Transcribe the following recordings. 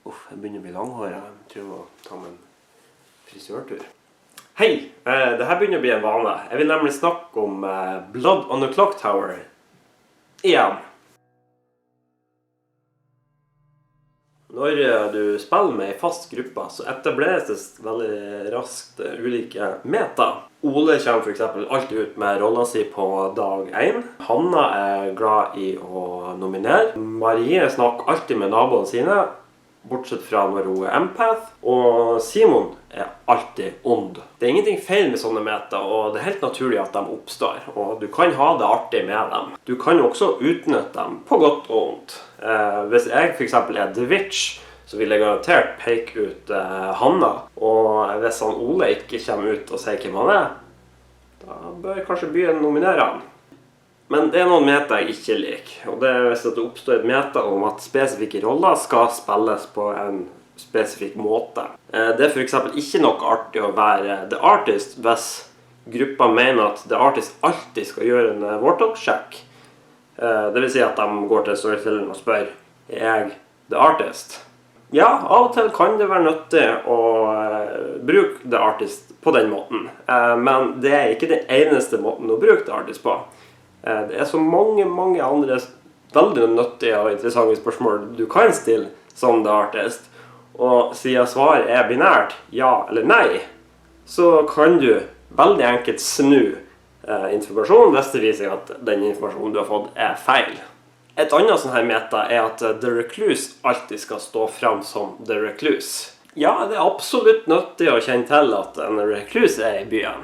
Uff, jeg begynner å bli langhåret. Jeg tror jeg må ta meg en frisørtur. Hei! Dette begynner å bli en vane. Jeg vil nemlig snakke om Blood on the Clock Tower igjen. Når du spiller med en fast gruppe, så etableres det veldig raskt ulike meta. Ole kommer for eksempel alltid ut med rollen sin på dag 1. Hanna er glad i å nominere. Marie snakker alltid med naboene sine, bortsett fra når hun er empath. Og Simon er alltid ond. Det er ingenting feil med sånne meta, og det er helt naturlig at de oppstår. Og du kan ha det artig med dem. Du kan også utnytte dem på godt og ondt. Hvis jeg for eksempel er The Witch, så vil jeg garantert peke ut Hanna. Og hvis han Ole ikke kommer ut og sier hvem han er, da bør kanskje byen nominere han. Men det er noen meta jeg ikke liker, og det er hvis det oppstår et meta om at spesifikke roller skal spilles på en spesifikk måte. Det er for eksempel ikke noe artig å være The Artist hvis gruppa mener at The Artist alltid skal gjøre en Warthog-sjekk. Det vil si at de går til storytelleren og spør, er jeg The Artist? Ja, av og til kan det være nyttig å bruke The Artist på den måten, men det er ikke den eneste måten å bruke The Artist på. Det er så mange andre veldig nyttige og interessante spørsmål du kan stille som The Artist. Og siden svaret er binært, ja eller nei, så kan du veldig enkelt snu informasjon hvis det viser at den informasjonen du har fått er feil. Et annet sånn her meta er at The Recluse alltid skal stå frem som The Recluse. Ja, det er absolutt nyttig å kjenne til at en recluse er i byen.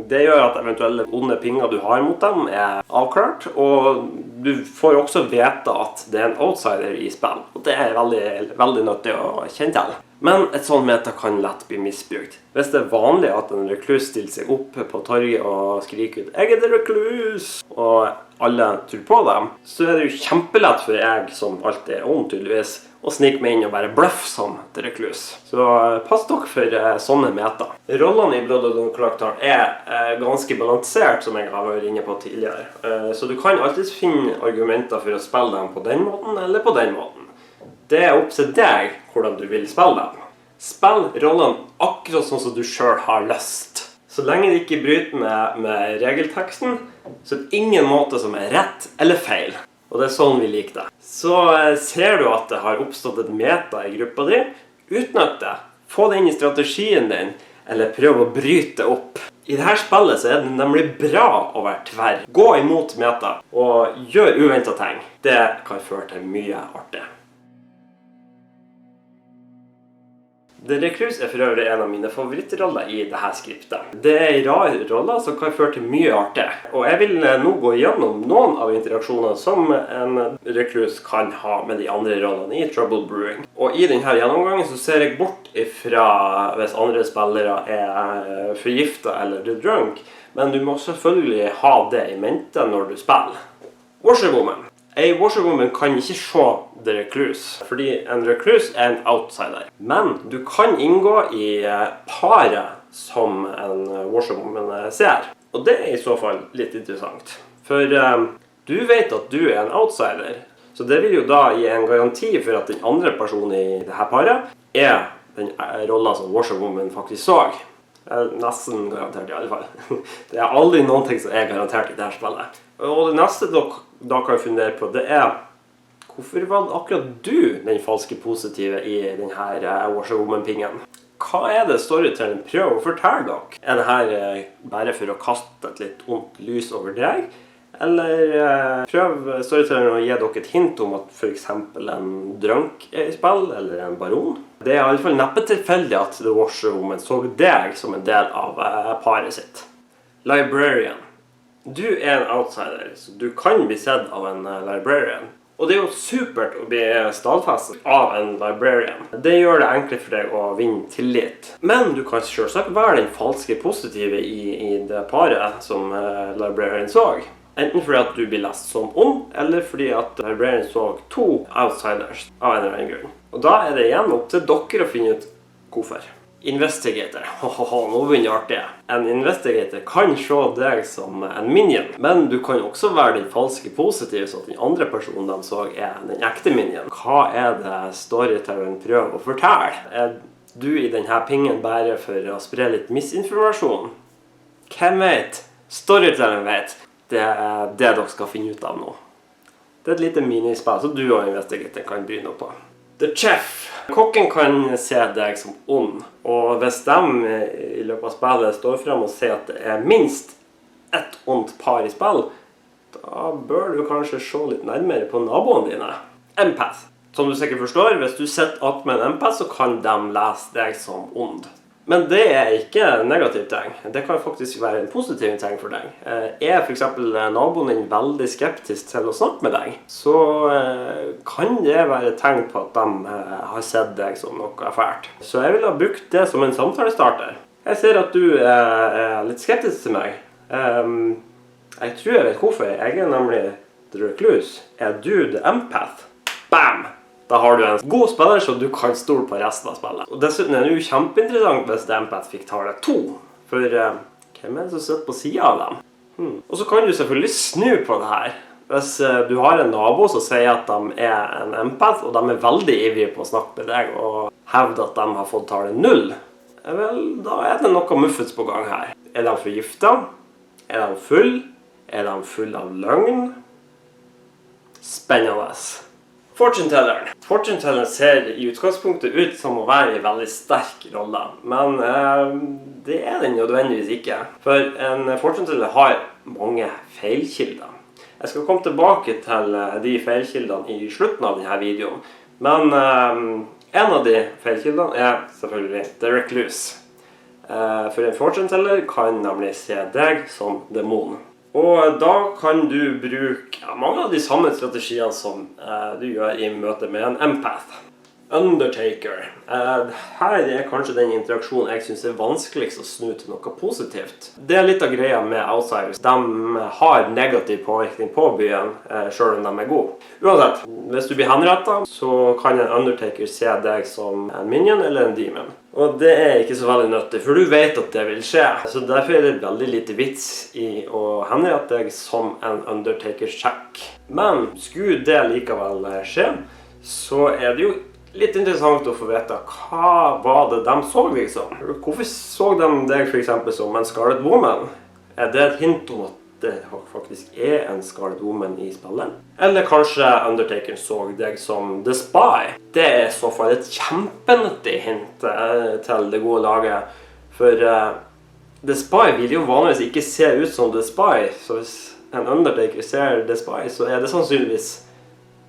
Det gjør at eventuelle onde pinger du har mot dem er avklart, og du får også vite at det er en outsider i spill. Og det er veldig nyttig å kjenne til. Men et sånt meta kan lett bli misbrukt. Hvis det er vanlig at en recluse stiller seg opp på torget og skriker ut «Jeg er The Recluse!» og alle tror på dem, så er det jo kjempelett for jeg, som alltid er ond tydeligvis, og snike meg inn og bare bløff som The Recluse. Så pass dere for sånne meta. Rollene i Blood on the Clock Tower er ganske balansert, som jeg har vært inne på tidligere. Så du kan alltid finne argumenter for å spille dem på den måten eller på den måten. Det er opp til deg hvordan du vil spille dem. Spill rollene akkurat sånn som du selv har lyst. Så lenge det ikke bryter med regelteksten, så er det ingen måte som er rett eller feil. Og det er sånn vi liker det. Så ser du at det har oppstått et meta i gruppa di, utnytt det. Få det inn i strategien din, eller prøv å bryte opp. I dette spillet så er det nemlig bra å være tverr. Gå imot meta, og gjør uventet ting. Det kan føre til mye artig. The Recluse er for øvrig en av mine favorittroller i dette skriptet. Det er en rar rolle som kan føre til mye artig. Og jeg vil nå gå gjennom noen av interaksjonene som en Recluse kan ha med de andre rollene i Trouble Brewing. Og i denne gjennomgangen så ser jeg bort ifra hvis andre spillere er forgiftet eller drunk, men du må selvfølgelig ha det i mente når du spiller. Washerwoman. En washerwoman kan ikke se The Recluse, fordi en recluse er en outsider. Men du kan inngå i paret som en washerwoman ser. Og det er i så fall litt interessant. For du vet at du er en outsider, så det vil jo da gi en garanti for at den andre personen i dette paret er den rollen som washerwoman faktisk så. Nesten garantert i alle fall. Det er aldri noen ting som er garantert i dette spillet. Og det neste da kan jeg fundere på, det er hvorfor var akkurat du den falske positive i denne washerwoman-pingen? Hva er det storytelleren prøver å fortelle dere? Er dette bare for å kaste et litt ondt lys over deg? Eller prøv storytelleren å gi dere et hint om at for eksempel en drunk er i spill, eller en baron? Det er i alle fall neppe tilfeldig at The Washerwoman så deg som en del av paret sitt. Librarian. Du er en outsider, så du kan bli sett av en librarian. Og det er jo supert å bli stadfestet av en librarian. Det gjør det enkelt for deg å vinne tillit. Men du kan selvsagt være den falske positive i det paret som librarian så. Enten fordi at du blir lest som ond, eller fordi at librarian så to outsiders av en eller annen grunn. Og da er det igjen opp til dere å finne ut hvorfor. Investigator. Nå begynner artig. En investigator kan se deg som en minion, men du kan også være den falske positive, så at den andre personen de så den ekte minion. Hva det storytelleren prøver å fortelle? Du i denne pingen bare for å spre litt misinformasjon? Hvem vet? Storytelleren vet. Det det dere skal finne ut av nå. Det et lite minispill, så du og investigator kan begynne på. The Chef. Kokken kan se deg som ond, og hvis de i løpet av spillet står frem og sier at det minst ett ondt par i spill, da bør du kanskje se litt nærmere på naboene dine. Empath. Som du sikkert forstår, hvis du sitter att med en empath, så kan de lese deg som ond. Men det ikke en negativ ting. Det kan faktisk være en positiv ting for deg. For eksempel naboen din veldig skeptisk til å snakke med deg, så kan det være et tegn på at de har sett deg som noe fælt. Så jeg vil ha brukt det som en samtalestarter. Jeg ser at du litt skeptisk til meg. Jeg tror jeg vet hvorfor. Jeg nemlig The Recluse. Du The Empath? Bam! Da har du en god spiller, så du kan stole på resten av spillet. Og dessuten det jo kjempeinteressant hvis The Empath fikk tale 2. For hvem det som sitter på siden av dem? Og så kan du selvfølgelig snu på det her. Hvis du har en nabo som sier at de en empath, og de veldig ivrige på å snakke med deg, og hevder at de har fått tale 0, vel, da det noe muffets på gang her. De forgiftet? De full? De full av løgn? Spennende. Fortune-telleren. Fortune-telleren ser i utgangspunktet ut som å være en veldig sterk rolle, men det den nødvendigvis ikke. For en fortune-teller har mange feilkilder. Jeg skal komme tilbake til de feilkildene i slutten av denne videoen, men en av de feilkildene selvfølgelig The Recluse. For en fortune-teller kan nemlig se deg som demon. Og da kan du bruke mange av de samme strategiene som du gjør i møte med en empath. Undertaker. Her kanskje den interaksjonen jeg synes vanskeligst å snu til noe positivt. Det litt av greia med outsiders. De har negativ påvirkning på byen, selv om de gode. Uansett, hvis du blir henrettet, så kan en Undertaker se deg som en minion eller en demon. Og det ikke så veldig nyttig, for du vet at det vil skje. Så derfor det veldig lite vits i å henrette deg som en Undertaker-sjekk. Men skulle det likevel skje, så det jo litt interessant å få vite hva var det de så liksom. Hvorfor så de deg for eksempel som en Scarlet Woman? Det et hint om at det faktisk en Scarlet Woman i spillet? Eller kanskje Undertaker så deg som The Spy? Det I så fall et kjempenyttig hint til det gode laget. For The Spy vil jo vanligvis ikke se ut som The Spy. Så hvis en Undertaker ser The Spy, så det sannsynligvis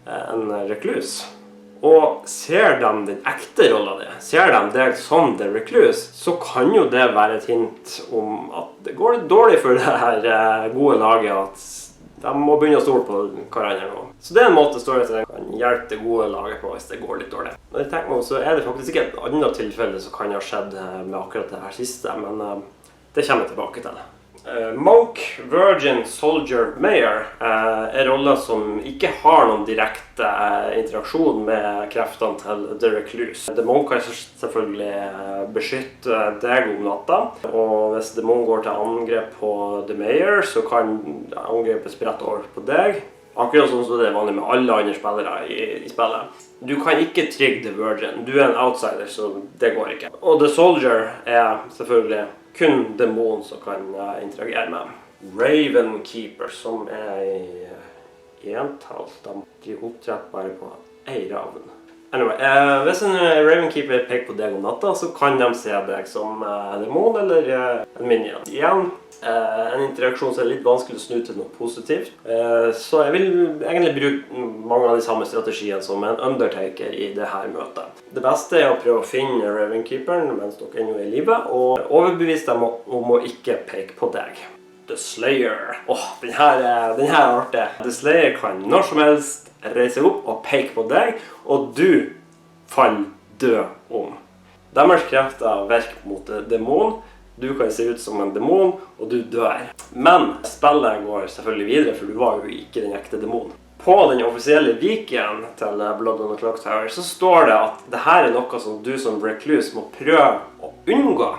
en Recluse. Og ser de den ekte rollen din, ser de deg som The Recluse, så kan jo det være et hint om at det går litt dårlig for det her gode laget, at de må begynne å stole på hverandre nå. Så det en måte storytelleren kan hjelpe det gode laget på hvis det går litt dårlig. Når jeg tenker meg om, så det faktisk ikke et annet tilfelle som kan ha skjedd med akkurat det her siste, men det kommer jeg tilbake til. Monk, Virgin, Soldier, Mayor roller som ikke har noen direkte interaksjon med kreftene til The Recluse. The Monk kan selvfølgelig beskytte deg om natta, og hvis The Monk går til angrep på The Mayor, så kan angrepet sprette over på deg. Akkurat sånn som det vanlig med alle andre spillere i spillet. Du kan ikke trigge The Virgin, du en outsider, så det går ikke. Og The Soldier selvfølgelig kun demon som kan interagere med. Ravenkeeper, som I entall. De opptrapper bare på en ravn. Anyway, hvis en Ravenkeeper peker på deg om natta, så kan de se deg som demon eller en minion. Igjen, en interaksjon som litt vanskelig å snu til noe positivt. Så jeg vil egentlig bruke mange av de samme strategiene som en Undertaker i det her møtet. Det beste å prøve å finne Ravenkeeperen mens dere ennå I livet, og overbevise dem om å ikke peke på deg. The Slayer. Den her artig. The Slayer kan når som helst reise opp og peke på deg, og du faller død om. Deres krefter virker mot demon. Du kan se ut som en demon, og du dør. Men spillet går selvfølgelig videre, for du var jo ikke den ekte demon. På den offisielle viken til Blood on the Clock Tower så står det at det her noe som du som Recluse må prøve å unngå?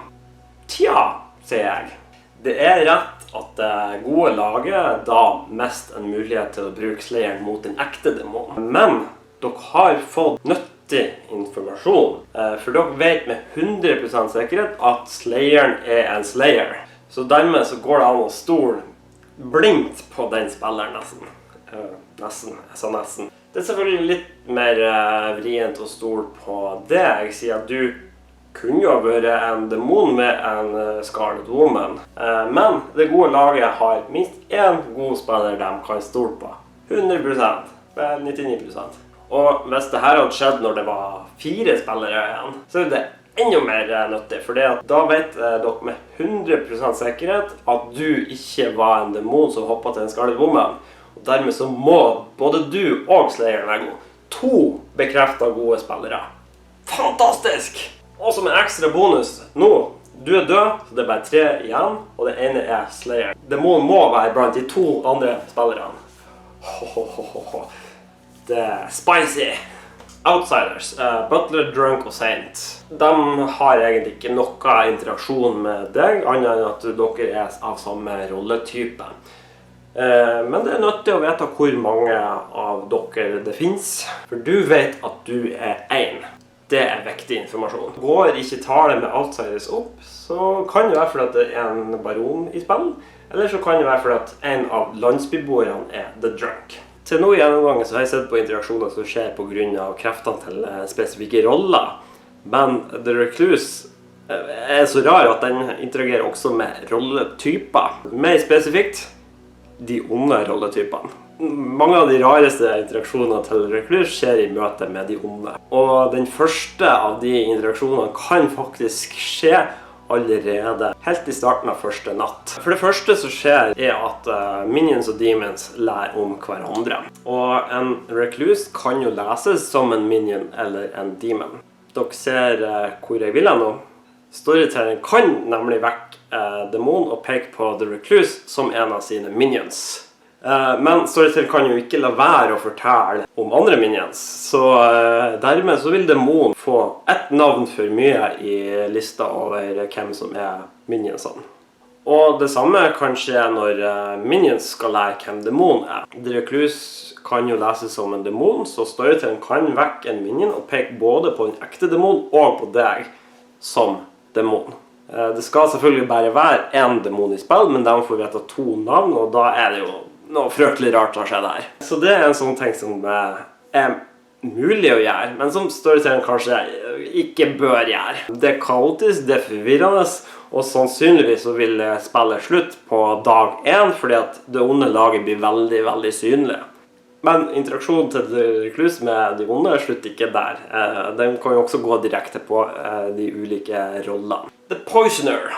Tja, sier jeg. Det er rett at det gode laget da mest en mulighet til å bruke slayeren mot den ekte demonen. Men dere har fått nyttig informasjon, for dere vet med 100% sikkerhet at slayeren er en slayer. Så dermed så går det an å stole blindt på den spilleren nesten. Nesten. Det er selvfølgelig litt mer vrient å stole på deg, siden du kunne jo vært en demon med en Scarlet Woman. Men det gode laget har minst én god spiller de kan stole på. 100%, 99%. Og hvis det her hadde skjedd når det var 4 spillere igjen, så er det enda mer nyttig. For da vet dere med 100% sikkerhet at du ikke var en demon som hoppet til en Scarlet Woman. Og dermed så må både du og Slayeren være gode. 2 bekreftet gode spillere. Fantastisk! Og som en ekstra bonus, nå, du er død, så det er bare 3 igjen, og det ene er Slayer. Demonen må være blant de 2 andre spillerne. Det er spicy. Outsiders, Butler, Drunk og Saint. De har egentlig ikke noe interaksjon med deg, annet enn at dere er av samme rolletype. Men det er nødvendig å vite hvor mange av dere det finnes, for du vet at du er 1. Det er viktig informasjon. Går ikke tallet med outsiders opp, så kan det være fordi at det er en baron i spill, eller så kan det være fordi at en av landsbyboerne er The Drunk. Til nå i gjennomgangen så har jeg sett på interaksjoner som skjer på grunn av kreftene til spesifikke roller, men The Recluse er så rar at den interagerer også med rolletyper. Mer spesifikt, de onde rolletypene. Mange av de rareste interaksjonene til Recluse skjer i møte med de onde. Og den første av de interaksjonene kan faktisk skje allerede helt i starten av første natt. For det første som skjer er at minions og demons lærer om hverandre. Og en Recluse kan jo leses som en minion eller en demon. Dere ser hvor jeg vil nå. Storytelleren kan nemlig vekke demon og peke på The Recluse som en av sine minions. Men Storytell kan jo ikke la være å fortelle om andre minions, så dermed så vil demon få et navn for mye i lista over hvem som er minionsene. Og det samme kan skje når minions skal lære hvem demon er. The Recluse kan jo leses som en demon, så Storytell kan vekke en minion og peke både på den ekte demon og på deg som demon. Det skal selvfølgelig bare være en demon i spill, men de får vite 2 navn, og da er det jo noe fryktelig rart som skjer der. Så det er en sånn ting som er mulig å gjøre, men som storytelleren kanskje ikke bør gjøre. Det er kaotisk, det er forvirrende, og sannsynligvis så vil spillet slutt på dag 1, fordi at det onde laget blir veldig, veldig synlig. Men interaksjonen til The Recluse med de onde slutter ikke der. Den kan jo også gå direkte på de ulike rollene. The Poisoner.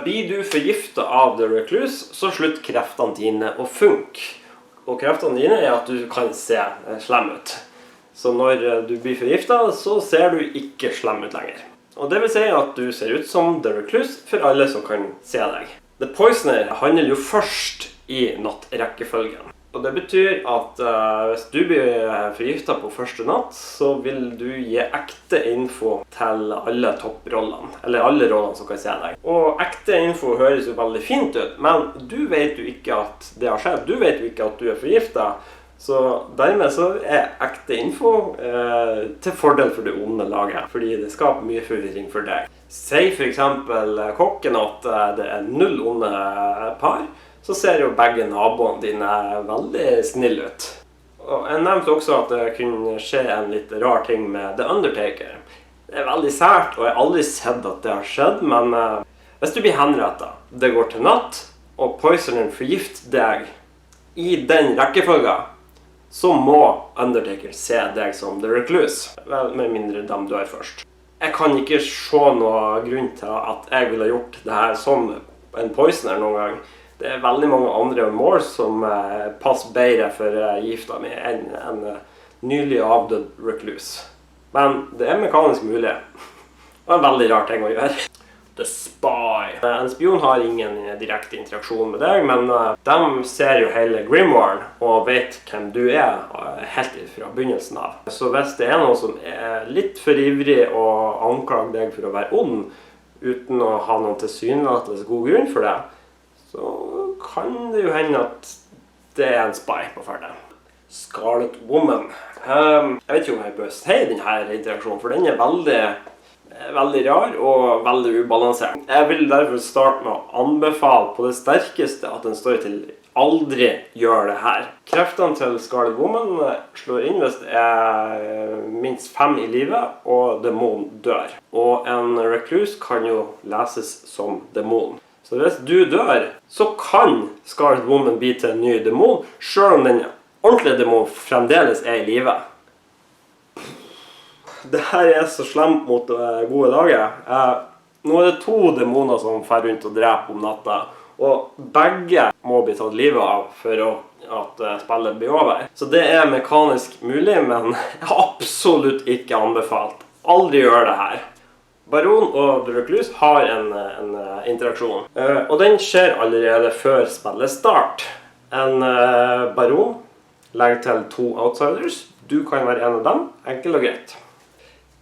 Blir du forgiftet av The Recluse, så slutter kreftene dine å funke. Og kreftene dine er at du kan se slem ut. Så når du blir forgiftet, så ser du ikke slem ut lenger. Og det vil si at du ser ut som The Recluse for alle som kan se deg. The Poisoner handler jo først i nattrekkefølgen. Og det betyr at hvis du blir forgiftet på første natt, så vil du gi ekte info til alle topprollene, eller alle rollene som kan se deg. Og ekte info høres jo veldig fint ut, men du vet jo ikke at det har skjedd. Du vet jo ikke at du er forgiftet, så dermed så er ekte info til fordel for det onde laget, fordi det skaper mye forvirring for deg. Si for eksempel kokken at det er 0 onde par, så ser jo begge naboene dine veldig snille ut. Og jeg nevnte også at det kunne skje en litt rar ting med The Undertaker. Det er veldig sært, og jeg har aldri sett at det har skjedd, men hvis du blir henrettet, det går til natt, og Poisoner forgifter deg i den rekkefølgen, så må Undertaker se deg som The Recluse, med mindre de dør først. Jeg kan ikke se noen grunn til at jeg ville gjort det her som en Poisoner noen gang. Det er veldig mange andre mål som passer bedre for gifta mi enn en nylig avdød Recluse. Men det er mekanisk mulig. Det er en veldig rar ting å gjøre. The Spy. En spion har ingen direkte interaksjon med deg, men de ser jo hele Grimoire og vet hvem du er helt fra begynnelsen av. Så hvis det er noen som er litt for ivrig og anklager deg for å være ond, uten å ha noen tilsynelatende god grunn for det, så kan det jo hende at det er en spy på ferde. Scarlet Woman. Jeg vet ikke om jeg bør si denne interaksjonen, for den er veldig rar og veldig ubalansert. Jeg vil derfor starte med å anbefale på det sterkeste at en story til aldri gjør det her. Kreftene til Scarlet Woman slår inn hvis det er minst 5 i livet, og demon dør. Og en recluse kan jo leses som demon. Så hvis du dør, så kan Scarlet Woman bli til en ny demon, selv om den ordentlige demon fremdeles er i livet. Dette er så slemt mot det gode laget. Nå er det 2 demoner som fer rundt og dreper om natta, og begge må bli tatt livet av for at spillet blir over. Så det er mekanisk mulig, men absolutt ikke anbefalt. Aldri gjør det her. Baron og The Recluse har en interaksjon, og den skjer allerede før spillet start. En baron legger til 2 outsiders. Du kan være en av dem, enkelt og greit.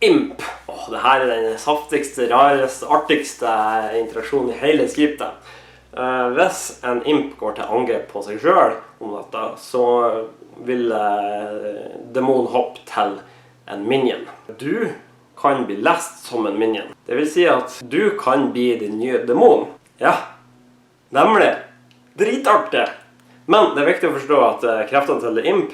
Imp. Dette er den saftigste, rareste, artigste interaksjonen i hele skriptet. Hvis en imp går til angrep på seg selv om dette, så vil demon hoppe til en minion. Du kan bli lest som en minion. Det vil si at du kan bli din nye demon. Ja, nemlig. Dritartig. Men det er viktig å forstå at kreftene til The Imp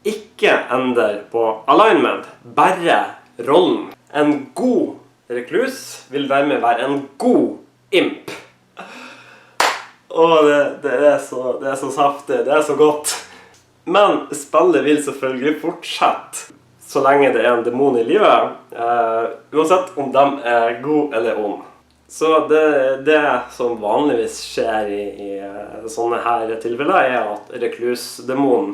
ikke ender på alignment, bare rollen. En god recluse vil dermed være en god imp. Det er så saftig, det er så godt. Men spillet vil selvfølgelig fortsette så lenge det er en demon i livet, uansett om de er god eller ond. Så det som vanligvis skjer i sånne her tilfeller er at recluse-demonen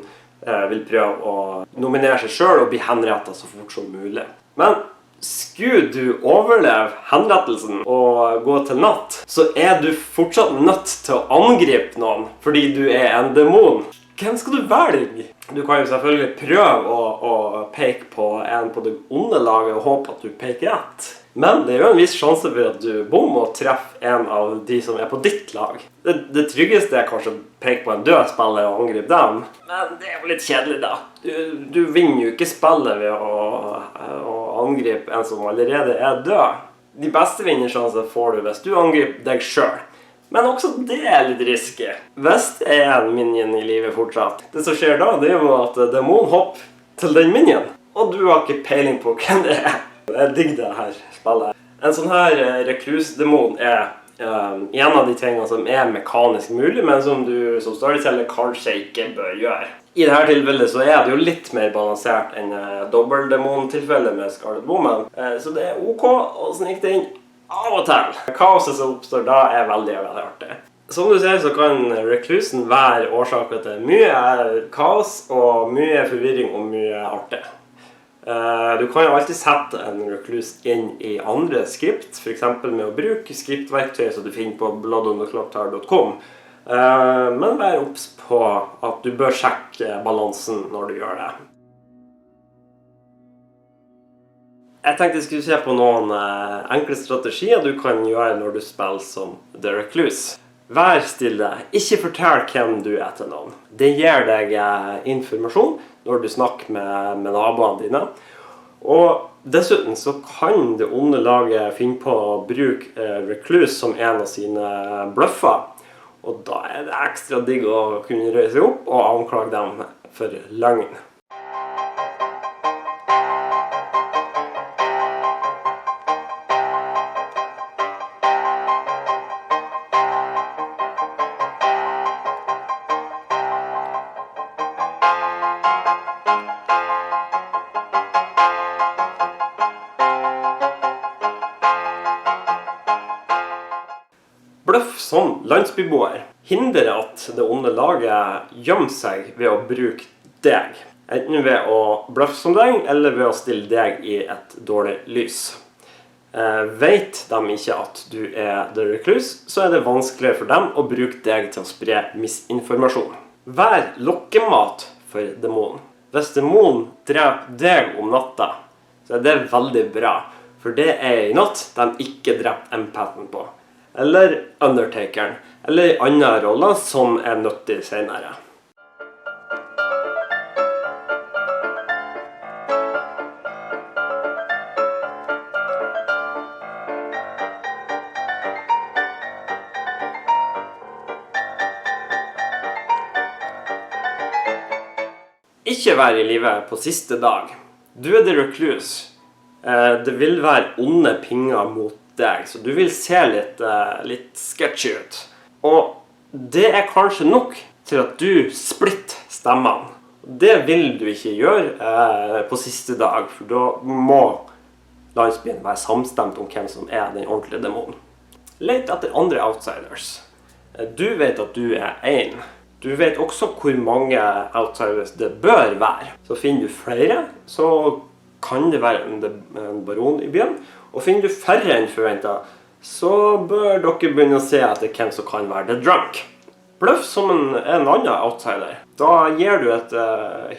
vil prøve å nominere seg selv og bli henrettet så fort som mulig. Men skulle du overleve henrettelsen og gå til natt, så er du fortsatt nødt til å angripe noen fordi du er en demon. Hvem skal du velge? Du kan jo selvfølgelig prøve å peke på en på det onde laget og håpe at du peker rett. Men det er jo en viss sjanse for at du bommer og treffer en av de som er på ditt lag. Det tryggeste er kanskje å peke på en død spiller og angripe dem. Men det er jo litt kjedelig da. Du vinner jo ikke spillet ved å angripe en som allerede er død. De beste vinnersjanser får du hvis du angriper deg selv. Men også det er litt risky. Hvis det er en minion i livet fortsatt. Det som skjer da, det er jo at demon hopper til den minion. Og du har ikke peiling på hvem det er. Jeg digger det her spillet. En sånn her recluse-demon er en av de tingene som er mekanisk mulig, men som du som storyteller kanskje ikke bør gjøre. I dette tilfellet så er det jo litt mer balansert enn dobbeltdemon-tilfellet med Scarlet Woman. Så det er ok å snike det inn av og til. Kaoset som oppstår da er veldig artig. Som du ser så kan reclusen være årsaker til mye kaos og mye forvirring og mye artig. Du kan jo alltid sette en recluse inn i andre skript, for eksempel med å bruke skriptverktøy som du finner på bloodontheclocktower.com. Men vær obs på at du bør sjekke balansen når du gjør det. Jeg tenkte jeg skulle se på noen enkle strategier du kan gjøre når du spiller som The Recluse. Vær stille, ikke fortell hvem du er til noen. Det gir deg informasjon når du snakker med naboene dine. Og dessuten så kan det onde laget finne på å bruke Recluse som en av sine bløffer. Og da er det ekstra digg å kunne røye seg opp og anklage dem for løgn. Bløff som landsbyboer hindrer at det onde laget gjemmer seg ved å bruke deg. Enten ved å bløffe som deg, eller ved å stille deg i et dårlig lys. Vet de ikke at du er The Recluse, så er det vanskeligere for dem å bruke deg til å spre misinformasjon. Vær lokkemat for demonen. Hvis demonen dreper deg om natta, så er det veldig bra. For det I natt de ikke drept Empathen på. Eller Undertakeren. Eller andre roller som nyttig senere. Ikke være I livet på siste dag. Du The Recluse. Det vil være onde pinger mot deg, så du vil se litt sketchy ut. Og det kanskje nok til at du splitter stemmene. Det vil du ikke gjøre på siste dag, for da må landsbyen være samstemt om hvem som den ordentlige demonen. Let etter andre outsiders. Du vet at du en. Du vet også hvor mange outsiders det bør være. Så finner du flere, så kan det være en baron I byen. Og finner du færre enn forventet, så bør dere begynne å se etter hvem som kan være the drunk. Bluff som en annen outsider. Da gir du et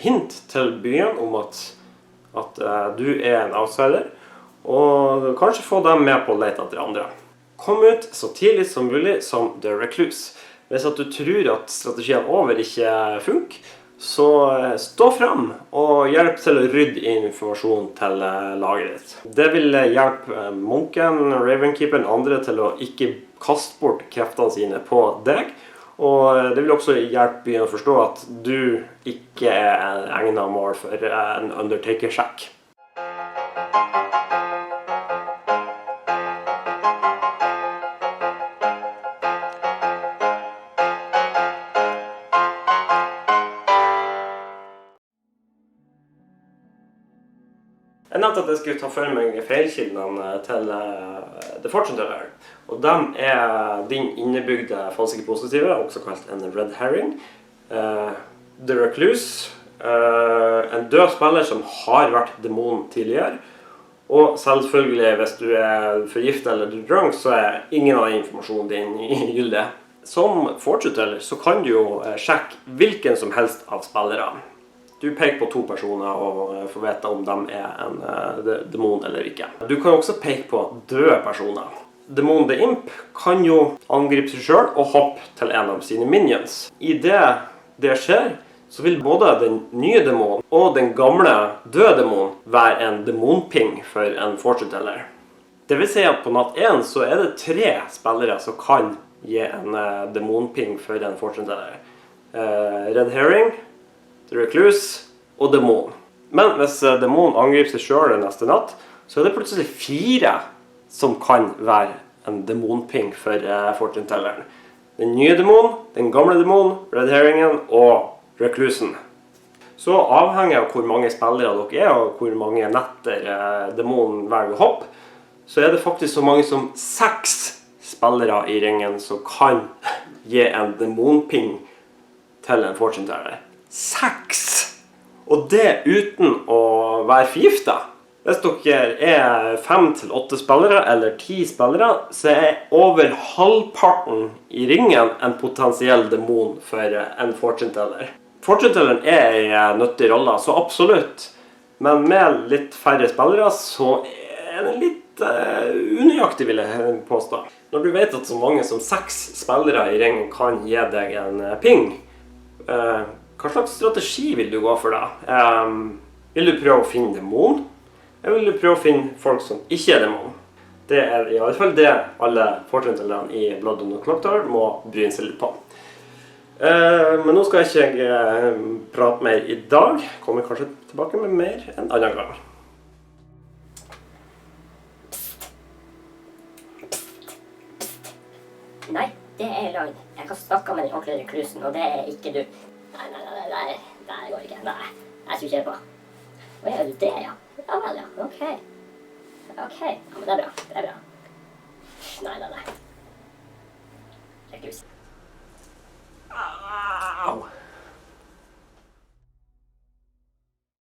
hint til byen om at du en outsider, og kanskje få dem med på å lete etter andre. Kom ut så tidlig som mulig som The Recluse. Hvis at du tror at strategien over ikke funker, så stå frem og hjelp til å rydde inn informasjon til laget ditt. Det vil hjelpe munken, Ravenkeeperen og andre til å ikke kaste bort kreftene sine på deg. Og det vil også hjelpe byen å forstå at du ikke en egnet mål for en Undertaker-sjekk. Jeg nevnte at jeg skulle ta for meg feilkildene til The Fortune Teller. Og de din innebygde falske positive, også kalt en red herring. The Recluse, en død spiller som har vært demon tidligere. Og selvfølgelig, hvis du forgiftet eller du drunk, så ingen av informasjonen din gyldig. Som Fortune Teller så kan du jo sjekke hvilken som helst av spillere. Du peker på 2 personer og får vite om de en demon eller ikke. Du kan også peke på døde personer. Demon The Imp kan jo angripe seg selv og hoppe til en av sine minions. I det skjer, så vil både den nye demonen og den gamle døde demonen være en demonping for en fortune teller. Det vil si at på natt 1 så det 3 spillere som kan gi en demonping for en fortune teller. Red Herring, The Recluse og demon. Men hvis demon angriper seg selv neste natt, så det plutselig 4 som kan være en demonping for fortune-telleren. Den nye demon, den gamle demon, Red Herringen og Reclusen. Så avhengig av hvor mange spillere dere og hvor mange netter demonen velger å hoppe, så det faktisk så mange som 6 spillere I ringen som kan gi en demonping til en fortune-teller. 6! Og det uten å være forgiftet. Hvis dere 5 til 8 spillere eller 10 spillere, så over halvparten I ringen en potensiell demon for en fortune teller. Fortune telleren en nyttig rolle, så absolutt. Men med litt færre spillere, så det litt unøyaktig, vil jeg påstå. Når du vet at så mange som 6 spillere I ringen kan gi deg en ping, hva slags strategi vil du gå for da? Vil du prøve å finne demon? Eller vil du prøve å finne folk som ikke demon? Det I alle fall det alle fortune-tellerne I Blood on the Clock Tower må bryne seg litt på. Men nå skal ikke jeg prate mer I dag. Kommer kanskje tilbake med mer en annen gang. Nei, det løgn. Jeg kan snakke med den ordentlige reklusen, og det ikke du. Nei, det går ikke. Nei, jeg skal ikke på. Å, gjør du det, ja? Ja vel, ja. Ok. Ja, men det bra. Nei. Reklus. Au!